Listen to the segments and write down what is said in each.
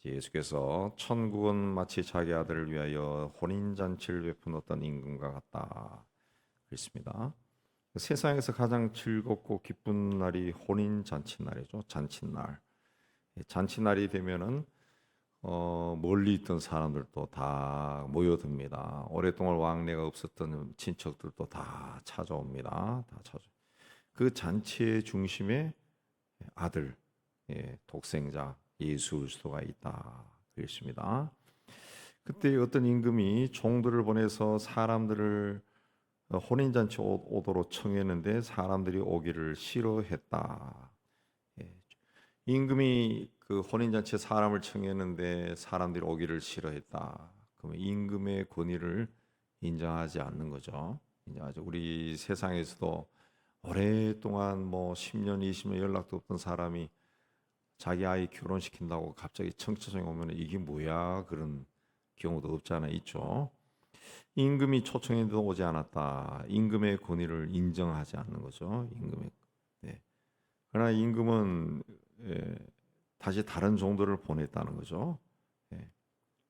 예수께서 천국은 마치 자기 아들을 위하여 혼인잔치를 베푼 임금과 같다 그랬습니다. 세상에서 가장 즐겁고 기쁜 날이 혼인잔치 날이죠. 잔칫날. 잔칫날이 되면은 멀리 있던 사람들도 다 모여듭니다. 오랫동안 왕래가 없었던 친척들도 다 찾아옵니다. 다 찾아. 그 잔치의 중심에 아들, 독생자 예수 그리스도가 있다 그랬습니다. 그때 어떤 임금이 종들을 보내서 사람들을 혼인잔치 오도록 청했는데 사람들이 오기를 싫어했다. 임금이 그 혼인잔치에 사람을 청했는데 사람들이 오기를 싫어했다. 그러면 임금의 권위를 인정하지 않는 거죠. 인정하죠. 우리 세상에서도 오랫동안 뭐 10년, 20년 연락도 없던 사람이 자기 아이 결혼시킨다고 갑자기 청첩장이 오면 이게 뭐야 그런 경우도 없지 않아 있죠. 임금이 초청해도 오지 않았다. 임금의 권위를 인정하지 않는 거죠. 임금의. 네. 그러나 임금은 다시 다른 종들을 보냈다는 거죠.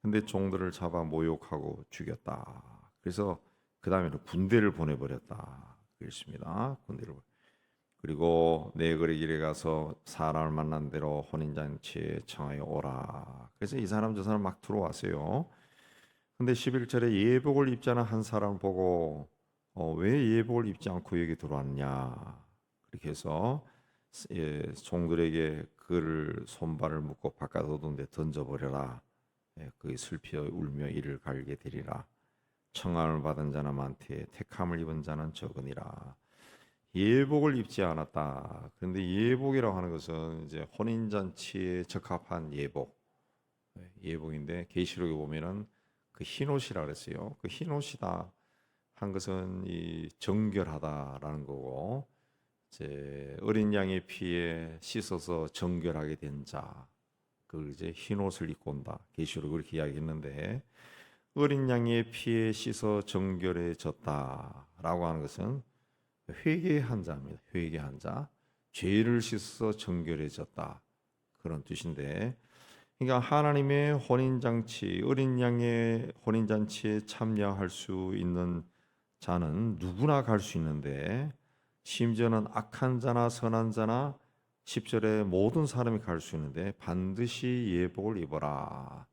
근데 종들을 잡아 모욕하고 죽였다. 그래서 그 다음에는 군대를 보내버렸다. 그랬습니다. 군대를. 그리고 내 거리 길에 가서 사람을 만난 대로 혼인잔치에 청하여 오라. 그래서 이 사람 저 사람 막 들어왔어요. 근데 11절에 예복을 입지 않은 한 사람을 보고 왜 예복을 입지 않고 여기 들어왔냐. 그렇게 해서 종들에게 그를 손발을 묶고 바깥 어두운 데 던져버려라. 그의 슬피 울며 이를 갈게 되리라. 청함을 받은 자는 많되 택함을 입은 자는 적으니라. 예복을 입지 않았다. 그런데 예복이라고 하는 것은 이제 혼인잔치에 적합한 예복인데 계시록에 보면은 그 흰옷이라 그랬어요. 그 흰옷이다 한 것은 이 정결하다라는 거고, 이제 어린 양의 피에 씻어서 정결하게 된 자, 그걸 이제 흰옷을 입고 온다. 계시록 그렇게 이야기했는데 어린 양의 피에 씻어 정결해졌다라고 하는 것은 회개한 자입니다. 회개한 자, 죄를 씻어 정결해졌다 그런 뜻인데, 그러니까 하나님의 혼인잔치, 어린 양의 혼인잔치에 참여할 수 있는 자는 누구나 갈 수 있는데, 심지어는 악한 자나 선한 자나 10절에 모든 사람이 갈 수 있는데 반드시 예복을 입어라.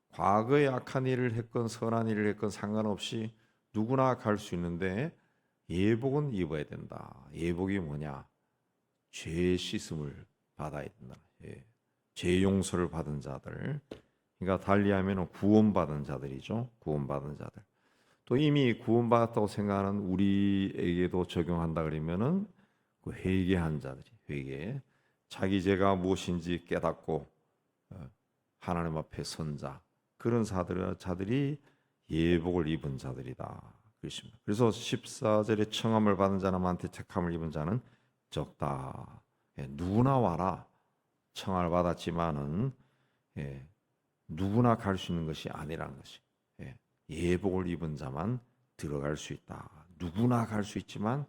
과거에 악한 일을 했건 선한 일을 했건 상관없이 누구나 갈 수 있는데 예복은 입어야 된다. 예복이 뭐냐? 죄 씻음을 받아야 된다. 죄 용서를 받은 자들. 그러니까 달리하면 구원받은 자들이죠. 구원받은 자들. 또 이미 구원받았다고 생각하는 우리에게도 적용한다 그러면은 그 회개한 자들이 회개. 자기 죄가 무엇인지 깨닫고 하나님 앞에 선 자. 그런 자들이 예복을 입은 자들이다. 그렇습니다. 그래서 14절에 청함을 받은 자는 많되 택함을 입은 자는 적다. 누구나 와라. 청함을 받았지만은 누구나 갈 수 있는 것이 아니라는 것이. 예복을 입은 자만 들어갈 수 있다. 누구나 갈 수 있지만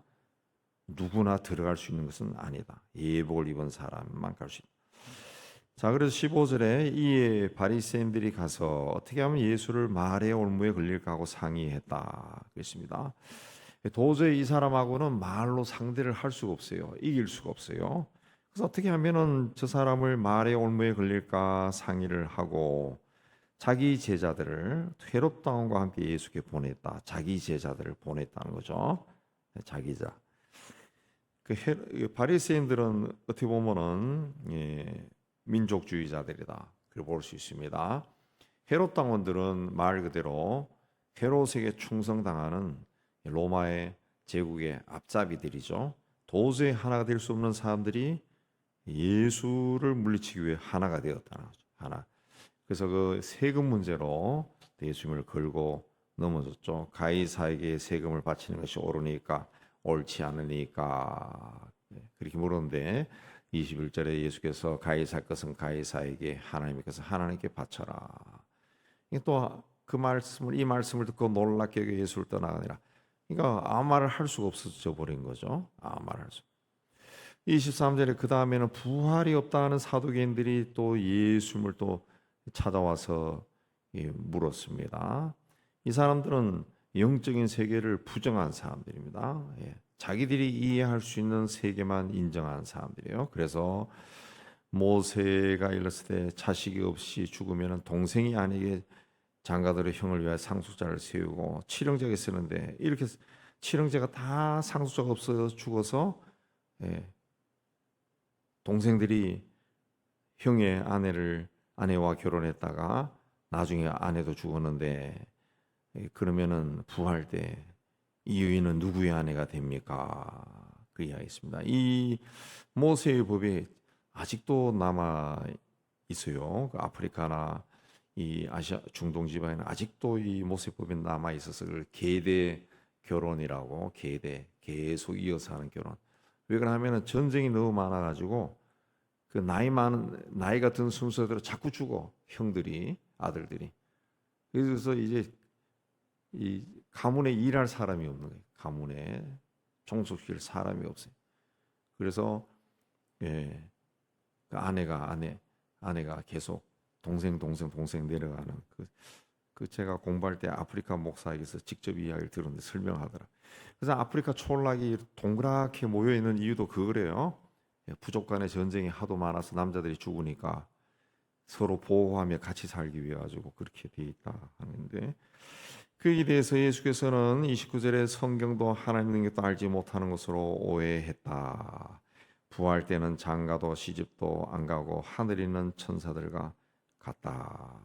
누구나 들어갈 수 있는 것은 아니다. 예복을 입은 사람만 갈 수 있다. 자, 그래서 15절에 이 바리새인들이 가서 어떻게 하면 예수를 말의 올무에 걸릴까 하고 상의했다. 그랬습니다. 도저히 이 사람하고는 말로 상대를 할 수가 없어요. 이길 수가 없어요. 그래서 어떻게 하면은 저 사람을 말의 올무에 걸릴까 상의를 하고 자기 제자들을 헤롯당과 함께 예수께 보냈다. 자기 제자들을 보냈다는 거죠. 자기 자. 바리새인들은 어떻게 보면은 민족주의자들이다. 그렇게 볼 수 있습니다. 헤롯 당원들은 말 그대로 헤롯에게 충성당하는 로마의 제국의 앞잡이들이죠. 도저히 하나가 될 수 없는 사람들이 예수를 물리치기 위해 하나가 되었다는 거죠. 하나. 그래서 그 세금 문제로 예수님을 걸고 넘어졌죠. 가이사에게 세금을 바치는 것이 옳으니까 옳지 않으니까 그렇게 물었는데 21절에 예수께서 가이사 것은 가이사에게 하나님의 것은 하나님께 바쳐라. 또 그 말씀을 이 말씀을 듣고 놀랍게 여겨 예수를 떠나가니라. 그러니까 아무 말을 할 수가 없어져 버린 거죠. 아무 말을 할 수. 23절에 그 다음에는 부활이 없다는 사두개인들이 또 예수님을 또 찾아와서 물었습니다. 이 사람들은 영적인 세계를 부정한 사람들입니다. 자기들이 이해할 수 있는 세계만 인정한 사람들이에요. 그래서 모세가 일렀을 때 자식이 없이 죽으면 동생이 아니게 장가들의 형을 위하여 상속자를 세우고 칠형제가 쓰는데 이렇게 칠형제가 다 상속자가 없어서 죽어서 동생들이 형의 아내와 결혼했다가 나중에 아내도 죽었는데 그러면은 부활 때 이 여인은 누구의 아내가 됩니까? 그 이야기했습니다. 이 모세의 법이 아직도 남아 있어요. 그 아프리카나 이 아시아 중동 지방에는 아직도 이 모세법이 남아 있어서 그걸 계대 결혼이라고 계속 이어서 하는 결혼. 왜 그러냐면은 전쟁이 너무 많아가지고 그 나이가 든 순서대로 자꾸 죽어 형들이 아들들이. 그래서 이제 이 가문에 일할 사람이 없는 거예요. 가문에 종속시킬 사람이 없어요. 그래서 그 아내가 계속 동생 내려가는 그 제가 공부할 때 아프리카 목사에게서 직접 이야기를 들었는데 설명하더라. 그래서 아프리카 촌락이 동그랗게 모여 있는 이유도 그거래요. 부족 간의 전쟁이 하도 많아서 남자들이 죽으니까 서로 보호하며 같이 살기 위해 가지고 그렇게 돼 있다 하는데 그에 대해서 예수께서는 29절에 성경도 하나님 능력도 알지 못하는 것으로 오해했다. 부활 때는 장가도 시집도 안 가고 하늘에 있는 천사들과 같다.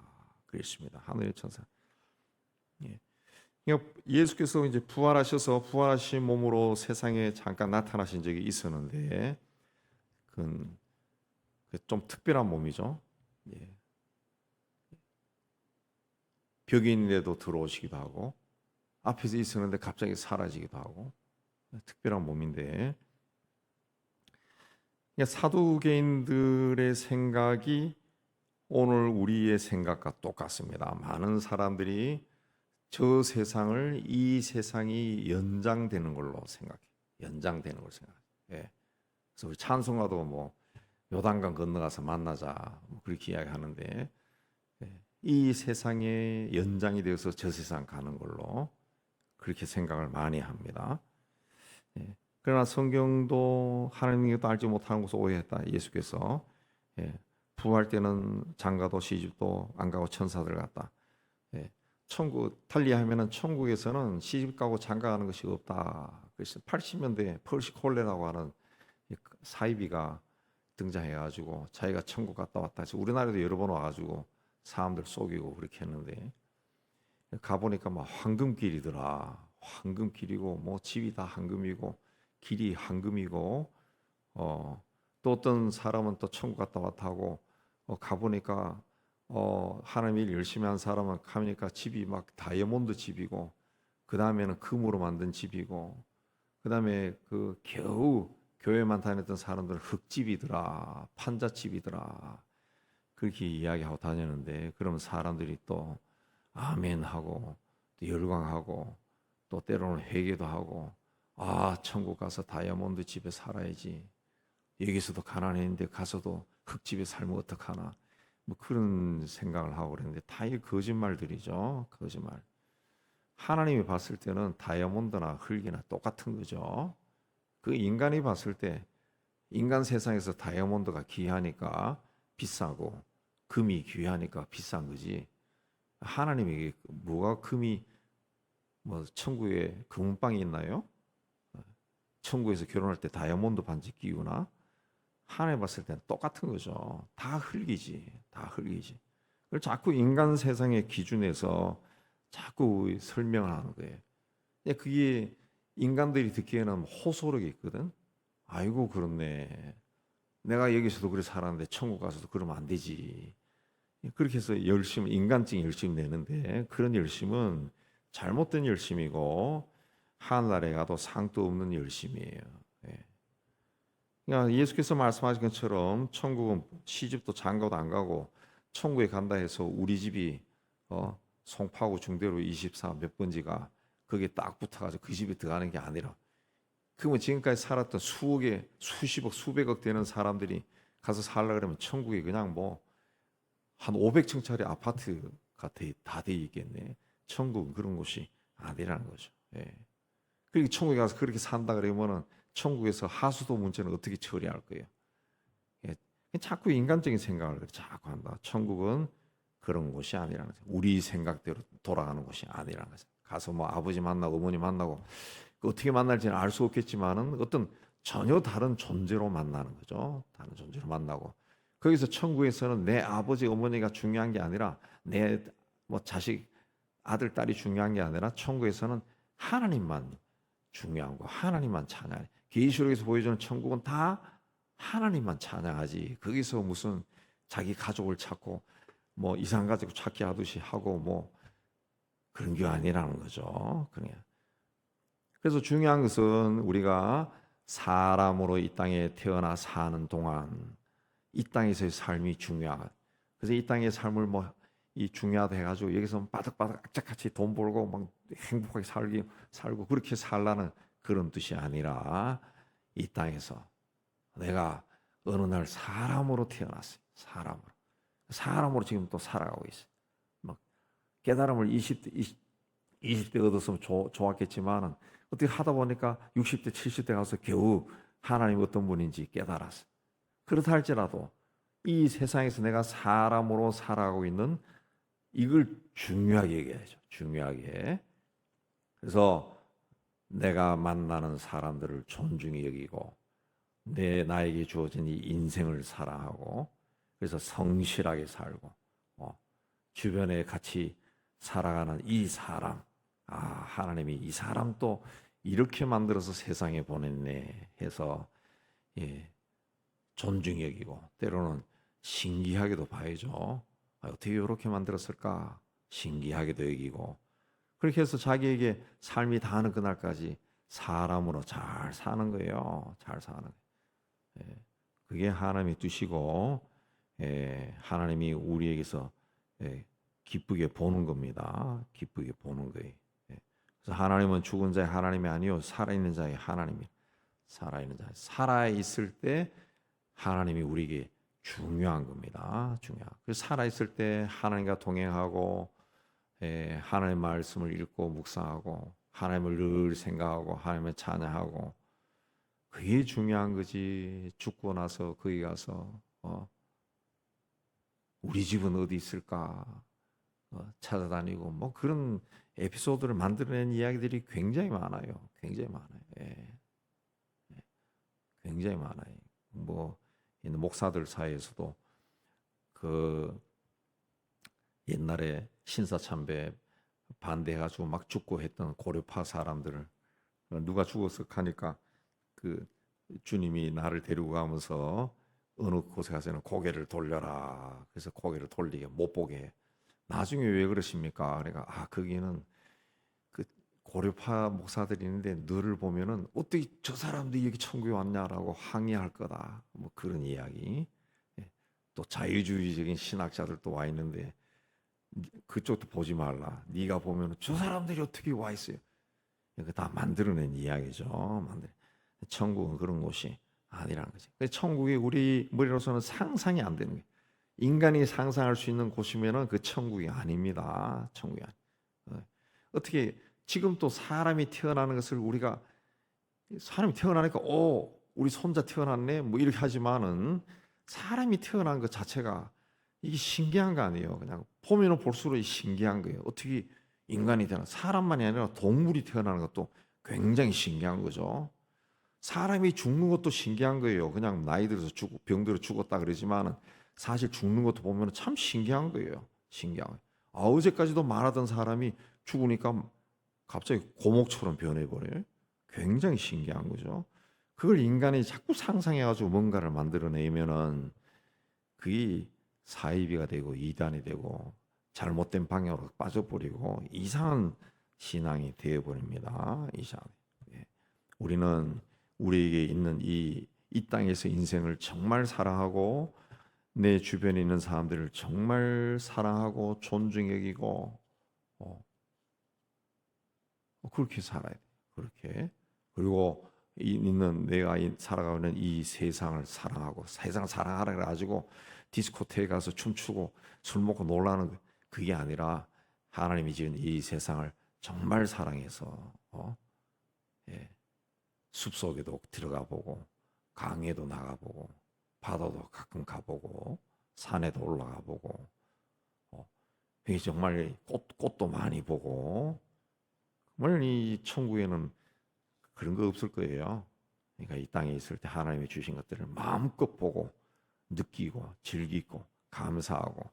그랬습니다. 하늘의 천사. 예수께서 이제 부활하신 몸으로 세상에 잠깐 나타나신 적이 있었는데 그건 좀 특별한 몸이죠. 벽에 있는데도 들어오시기도 하고 앞에서 있었는데 갑자기 사라지기도 하고 특별한 몸인데 사두개인들의 생각이 오늘 우리의 생각과 똑같습니다. 많은 사람들이 저 세상을 이 세상이 연장되는 걸로 생각해. 연장되는 걸 생각해. 그래서 우리 찬송가도 뭐 요단강 건너가서 만나자 뭐 그렇게 이야기하는데 이 세상의 연장이 되어서 저 세상 가는 걸로 그렇게 생각을 많이 합니다. 그러나 성경도 하나님의 것도 알지 못하는 것을 오해했다. 예수께서 부활 때는 장가도 시집도 안 가고 천사들 같다. 천국 달리하면은 천국에서는 시집 가고 장가 가는 것이 없다. 그래서 80년대에 펄시 콜레라고 하는 사이비가 등장해가지고 자기가 천국 갔다 왔다. 우리나라에도 여러 번 와가지고 사람들 속이고 그렇게 했는데 가보니까 막 황금길이더라. 황금길이고 뭐 집이 다 황금이고 길이 황금이고 또 어떤 사람은 또 천국 갔다 왔다 하고 가보니까 하나님 일 열심히 한 사람은 가니까 집이 막 다이아몬드 집이고 그 다음에는 금으로 만든 집이고 그 다음에 그 겨우 교회만 다녔던 사람들은 흙집이더라 판잣집이더라 그렇게 이야기하고 다녔는데 그러면 사람들이 또 아멘 하고 또 열광하고 또 때로는 회개도 하고 천국 가서 다이아몬드 집에 살아야지 여기서도 가난했는데 가서도 흙집에 살면 어떡하나 뭐 그런 생각을 하고 그랬는데 다 이 거짓말들이죠. 거짓말. 하나님이 봤을 때는 다이아몬드나 흙이나 똑같은 거죠. 그 인간이 봤을 때 인간 세상에서 다이아몬드가 귀하니까 비싸고 금이 귀하니까 비싼 거지. 하나님에게 뭐가 금이 뭐 천국에 금은방이 있나요? 천국에서 결혼할 때 다이아몬드 반지 끼우나? 하나님 봤을 때는 똑같은 거죠. 다 흙이지. 다 흙이지. 그걸 자꾸 인간 세상의 기준에서 자꾸 설명을 하는 거예요. 그게 인간들이 듣기에는 호소력이 있거든. 아이고 그렇네. 내가 여기서도 그래 살았는데 천국 가서도 그러면 안 되지. 그렇게 해서 인간증 열심 내는데 그런 열심은 잘못된 열심이고 하늘나라에 가도 상도 없는 열심이에요. 그러니까 예수께서 말씀하신 것처럼 천국은 시집도 장가도 안 가고 천국에 간다 해서 우리 집이 송파구 중대로 24 몇 번지가 거기에 딱 붙어가지고 그 집에 들어가는 게 아니라 그러면 지금까지 살았던 수십억 수백억 되는 사람들이 가서 살라 그러면 천국이 그냥 뭐 한 500층짜리 아파트가 다 돼 있겠네. 천국은 그런 곳이 아니라는 거죠. 예. 그리고 천국에 가서 그렇게 산다 그러면은 천국에서 하수도 문제는 어떻게 처리할 거예요? 예. 자꾸 인간적인 생각을 자꾸 한다. 천국은 그런 곳이 아니라는 거죠. 우리 생각대로 돌아가는 곳이 아니라는 거죠. 가서 뭐 아버지 만나고 어머니 만나고 어떻게 만날지는 알 수 없겠지만은 어떤 전혀 다른 존재로 만나는 거죠. 다른 존재로 만나고 거기서 천국에서는 내 아버지 어머니가 중요한 게 아니라 내 뭐 자식 아들 딸이 중요한 게 아니라 천국에서는 하나님만 중요한 거 하나님만 찬양. 계시록에서 보여주는 천국은 다 하나님만 찬양하지. 거기서 무슨 자기 가족을 찾고 뭐 이상 가지고 찾기 하듯이 하고 뭐 그런 게 아니라는 거죠. 그냥. 그래서 중요한 것은 우리가 사람으로 이 땅에 태어나 사는 동안 이 땅에서의 삶이 중요하다. 그래서 이 땅의 삶을 뭐 이 중요하다 해가지고 여기서 바득바득 악착같이 돈 벌고 막 행복하게 살고 그렇게 살라는 그런 뜻이 아니라 이 땅에서 내가 어느 날 사람으로 태어났어요. 사람으로 지금 또 살아가고 있어요. 막 깨달음을 20대 얻었으면 좋았겠지만은 어떻게 하다 보니까 60대, 70대 가서 겨우 하나님 어떤 분인지 깨달았어요. 그렇다 할지라도 이 세상에서 내가 사람으로 살아가고 있는 이걸 중요하게 얘기해야죠. 중요하게. 그래서 내가 만나는 사람들을 존중히 여기고 나에게 주어진 이 인생을 사랑하고 그래서 성실하게 살고 주변에 같이 살아가는 이 사람 하나님이 이 사람 또 이렇게 만들어서 세상에 보냈네 해서 존중히 여기고 때로는 신기하게도 봐야죠. 어떻게 이렇게 만들었을까 신기하게도 여기고 그렇게 해서 자기에게 삶이 다하는 그날까지 사람으로 잘 사는 거예요. 잘 사는 거예요. 그게 하나님의 뜻이고 하나님이 우리에게서 기쁘게 보는 겁니다. 기쁘게 보는 거예요. 그래서 하나님은 죽은 자의 하나님이 아니요 살아있는 자의 하나님이 살아있는 자 살아있을 때 하나님이 우리에게 중요한 겁니다. 그래서 살아있을 때 하나님과 동행하고 하나님의 말씀을 읽고 묵상하고 하나님을 늘 생각하고 하나님을 찬양하고 그게 중요한 거지. 죽고 나서 거기 가서 우리 집은 어디 있을까 찾아다니고 뭐 그런 에피소드를 만들어낸 이야기들이 굉장히 많아요. 굉장히 많아요. 굉장히 많아요. 뭐 있는 목사들 사이에서도 그 옛날에 신사참배 반대해가지고 막 죽고 했던 고려파 사람들을 누가 죽었어 하니까 그 주님이 나를 데리고 가면서 어느 곳에 가서는 고개를 돌려라. 그래서 고개를 돌리게 못 보게 해. 나중에 왜 그러십니까? 그러니까 거기는 그 고려파 목사들이 있는데 너를 보면은 어떻게 저 사람들이 여기 천국에 왔냐라고 항의할 거다. 뭐 그런 이야기. 또 자유주의적인 신학자들도 와 있는데 그쪽도 보지 말라. 네가 보면은 저 사람들이 어떻게 와 있어요? 이거 다 만들어낸 이야기죠. 천국은 그런 곳이 아니라는 거죠. 천국이 우리 머리로서는 상상이 안 되는 거예요. 인간이 상상할 수 있는 곳이면은 그 천국이 아닙니다. 천국이 아니. 어떻게 지금 또 사람이 태어나는 것을 우리가 사람이 태어나니까 우리 손자 태어났네 뭐 이렇게 하지만은 사람이 태어난 것 자체가 이게 신기한 거 아니에요. 그냥 보면은 볼수록 신기한 거예요. 어떻게 인간이 태어나 사람만이 아니라 동물이 태어나는 것도 굉장히 신기한 거죠. 사람이 죽는 것도 신기한 거예요. 그냥 나이 들어서 죽고 병들어 죽었다 그러지만은 사실 죽는 것도 보면 참 신기한 거예요. 신기한 거예요. 어제까지도 말하던 사람이 죽으니까 갑자기 고목처럼 변해버려요. 굉장히 신기한 거죠. 그걸 인간이 자꾸 상상해가지고 뭔가를 만들어내면은 그게 사이비가 되고 이단이 되고 잘못된 방향으로 빠져버리고 이상한 신앙이 되어버립니다. 이상. 우리는 우리에게 있는 이 땅에서 인생을 정말 사랑하고 내 주변에 있는 사람들을 정말 사랑하고 존중 여기고 그렇게 살아야 돼. 그렇게. 그리고 있는 내가 살아가고 있는 이 세상을 사랑하고 세상 사랑하라 그래가지고 디스코테에 가서 춤추고 술 먹고 놀라는 그게 아니라 하나님이 지은 이 세상을 정말 사랑해서 예, 숲속에도 들어가 보고 강에도 나가 보고 바다도 가끔 가보고 산에도 올라가 보고 이게 정말 꽃도 많이 보고 정말 이 천국에는 그런 거 없을 거예요. 그러니까 이 땅에 있을 때 하나님이 주신 것들을 마음껏 보고 느끼고 즐기고 감사하고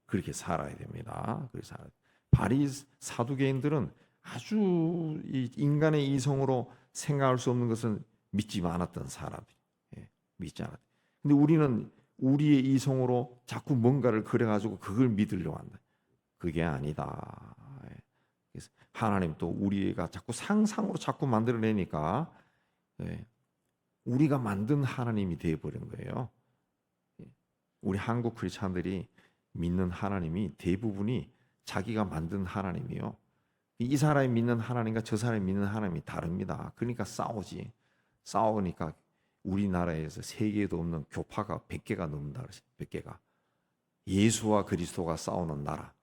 그렇게 살아야 됩니다. 그래서 바리 사두개인들은 아주 이 인간의 이성으로 생각할 수 없는 것은 믿지 않았던 사람들, 믿지 않았. 근데 우리는 우리의 이성으로 자꾸 뭔가를 그려가지고 그걸 믿으려고 한다. 그게 아니다. 그래서 하나님 또 우리가 자꾸 상상으로 자꾸 만들어내니까 우리가 만든 하나님이 되어버린 거예요. 우리 한국 크리스찬들이 믿는 하나님이 대부분이 자기가 만든 하나님이요. 이 사람이 믿는 하나님과 저 사람이 믿는 하나님이 다릅니다. 그러니까 싸우지. 싸우니까 우리나라에서 세계에도 없는 교파가 100개가 넘는다. 100개가. 예수와 그리스도가 싸우는 나라.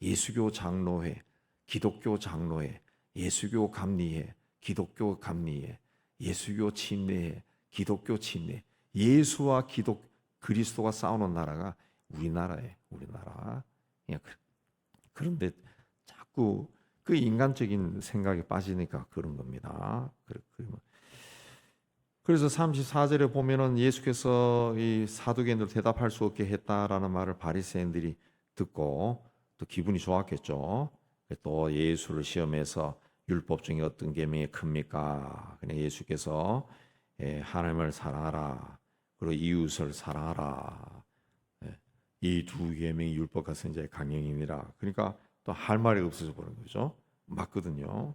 예수교 장로회, 기독교 장로회, 예수교 감리회, 기독교 감리회, 예수교 침례회, 기독교 침례. 예수와 그리스도가 싸우는 나라가 우리나라에 우리나라. 그런데 자꾸 그 인간적인 생각에 빠지니까 그런 겁니다. 그래서 34절에 보면은 예수께서 이 사두개인들 대답할 수 없게 했다라는 말을 바리새인들이 듣고 또 기분이 좋았겠죠. 또 예수를 시험해서 율법 중에 어떤 계명이 큽니까? 그냥 예수께서 하나님을 사랑하라. 그리고 이웃을 사랑하라. 이 두 계명이 율법과 선지자의 강령이니라. 그러니까 또 할 말이 없어져 버린 거죠. 맞거든요.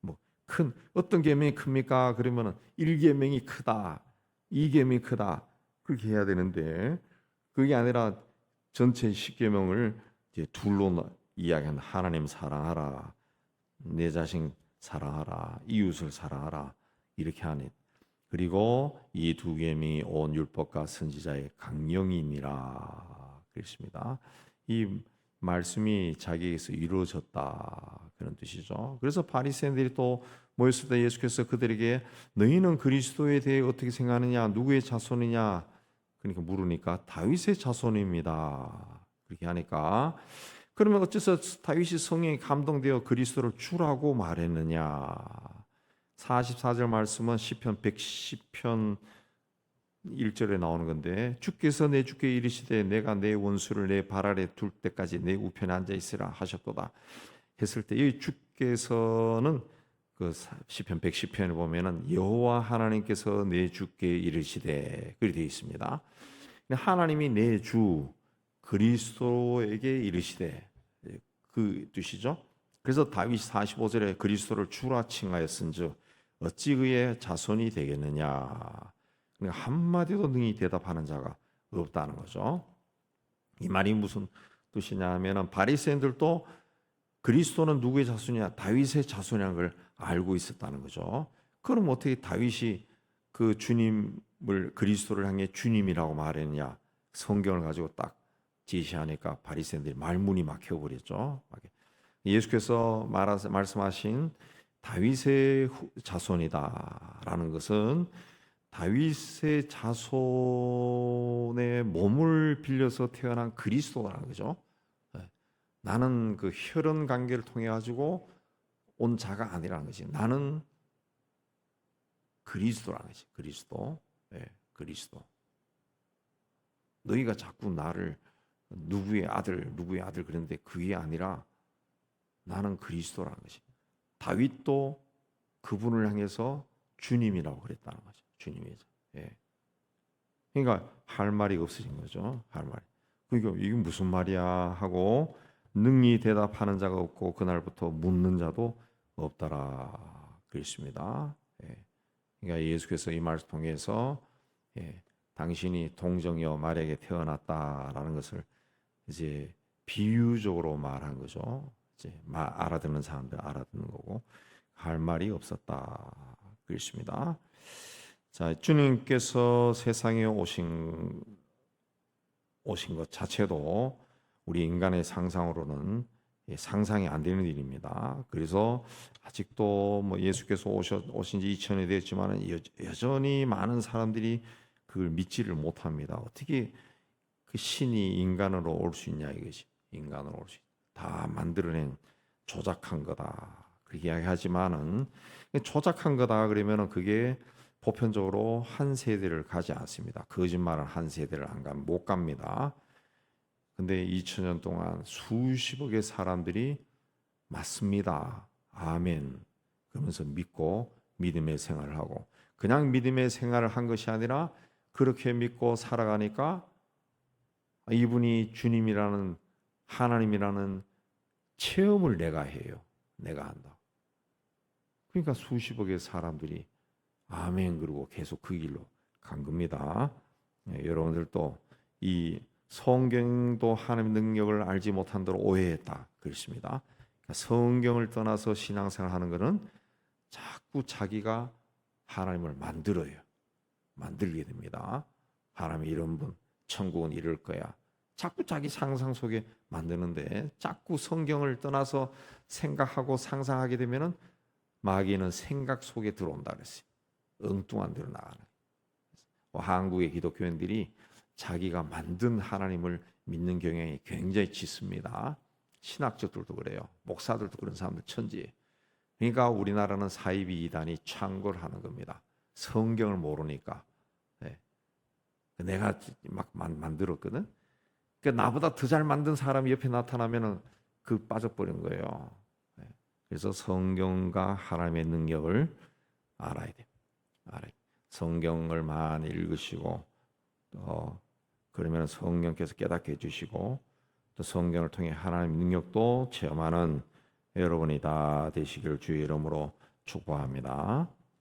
뭐 큰 어떤 계명이 큽니까? 그러면은 1계명이 크다. 2계명이 크다. 그렇게 해야 되는데 그게 아니라 전체 10계명을 이제 둘로 이야기한 하나님 사랑하라. 내 자신 사랑하라. 이웃을 사랑하라. 이렇게 하는. 그리고 이 두 계명이 온 율법과 선지자의 강령이니라 그랬습니다. 이 말씀이 자기에게서 이루어졌다 그런 뜻이죠. 그래서 바리새인들이 또 모였을 때 예수께서 그들에게 너희는 그리스도에 대해 어떻게 생각하느냐, 누구의 자손이냐, 그러니까 물으니까 다윗의 자손입니다. 그렇게 하니까 그러면 어째서 다윗이 성령에 감동되어 그리스도를 주라고 말했느냐? 44절 말씀은 시편 110편 1절에 나오는 건데 주께서 내 주께 이르시되 내가 내 원수를 내 발 아래 둘 때까지 내 우편에 앉아 있으라 하셨도다 했을 때 이 주께서는 그 시편 110편에 보면은 여호와 하나님께서 내 주께 이르시되 그렇게 되어 있습니다. 하나님이 내 주 그리스도에게 이르시되 그 뜻이죠. 그래서 다윗이 45절에 그리스도를 주라 칭하였은즉 어찌 그의 자손이 되겠느냐. 그러니까 한마디도 능히 대답하는 자가 없다는 거죠. 이 말이 무슨 뜻이냐 하면 바리새인들도 그리스도는 누구의 자손이냐, 다윗의 자손이라는 걸 알고 있었다는 거죠. 그럼 어떻게 다윗이 그 주님을 그리스도를 향해 주님이라고 말했냐? 성경을 가지고 딱 제시하니까 바리새인들이 말문이 막혀버렸죠. 예수께서 말씀하신 다윗의 자손이다라는 것은 다윗의 자손의 몸을 빌려서 태어난 그리스도라는 거죠. 나는 그 혈연 관계를 통해 가지고 온 자가 아니라는 것이 나는 그리스도라는 것이 그리스도. 그리스도. 너희가 자꾸 나를 누구의 아들 그런데 그게 아니라 나는 그리스도라는 것이. 다윗도 그분을 향해서 주님이라고 그랬다는 거죠. 주님이죠. 그러니까 할 말이 없어진 거죠. 할 말이. 그러니까 이게 무슨 말이야 하고 능히 대답하는 자가 없고 그날부터 묻는 자도 없더라 그랬습니다. 그러니까 예수께서 이 말을 통해서 당신이 동정이여 말에게 태어났다라는 것을 이제 비유적으로 말한 거죠. 이제 알아듣는 사람들 알아듣는 거고 할 말이 없었다. 그렇습니다. 자, 주님께서 세상에 오신 것 자체도 우리 인간의 상상으로는 상상이 안 되는 일입니다. 그래서 아직도 뭐 예수께서 오신 지 2000년이 됐지만 여전히 많은 사람들이 그걸 믿지를 못합니다. 어떻게 그 신이 인간으로 올 수 있냐 이거지. 인간으로 올 수 있다. 다 만들어낸 조작한 거다. 그렇게 이야기하지만은 조작한 거다 그러면은 그게 보편적으로 한 세대를 가지 않습니다. 거짓말은 한 세대를 못 갑니다. 근데 2000년 동안 수십억의 사람들이 맞습니다. 아멘. 그러면서 믿고 믿음의 생활을 하고 그냥 믿음의 생활을 한 것이 아니라 그렇게 믿고 살아가니까 이분이 주님이라는 하나님이라는 체험을 내가 해요. 내가 한다. 그러니까 수십억의 사람들이 아멘 그러고 계속 그 길로 간 겁니다. 여러분들도 이 성경도 하나님의 능력을 알지 못한 대로 오해했다. 그렇습니다. 그러니까 성경을 떠나서 신앙생활 하는 것은 자꾸 자기가 하나님을 만들게 됩니다. 하나님이 이런 분, 천국은 이럴 거야. 자꾸 자기 상상 속에 만드는데 자꾸 성경을 떠나서 생각하고 상상하게 되면은 마귀는 생각 속에 들어온다 그랬어요. 엉뚱한 데로 나가는. 한국의 기독교인들이 자기가 만든 하나님을 믿는 경향이 굉장히 짙습니다. 신학자들도 그래요. 목사들도 그런 사람들 천지예요. 그러니까 우리나라는 사이비 이단이 창궐 하는 겁니다. 성경을 모르니까. 네. 내가 막 만들었거든. 그러니까 나보다 더 잘 만든 사람이 옆에 나타나면은 그 빠져버린 거예요. 네. 그래서 성경과 하나님의 능력을 알아야 돼요. 성경을 많이 읽으시고 그러면 성령께서 깨닫게 해주시고 또 성경을 통해 하나님의 능력도 체험하는 여러분이 다 되시길 주의 이름으로 축복합니다.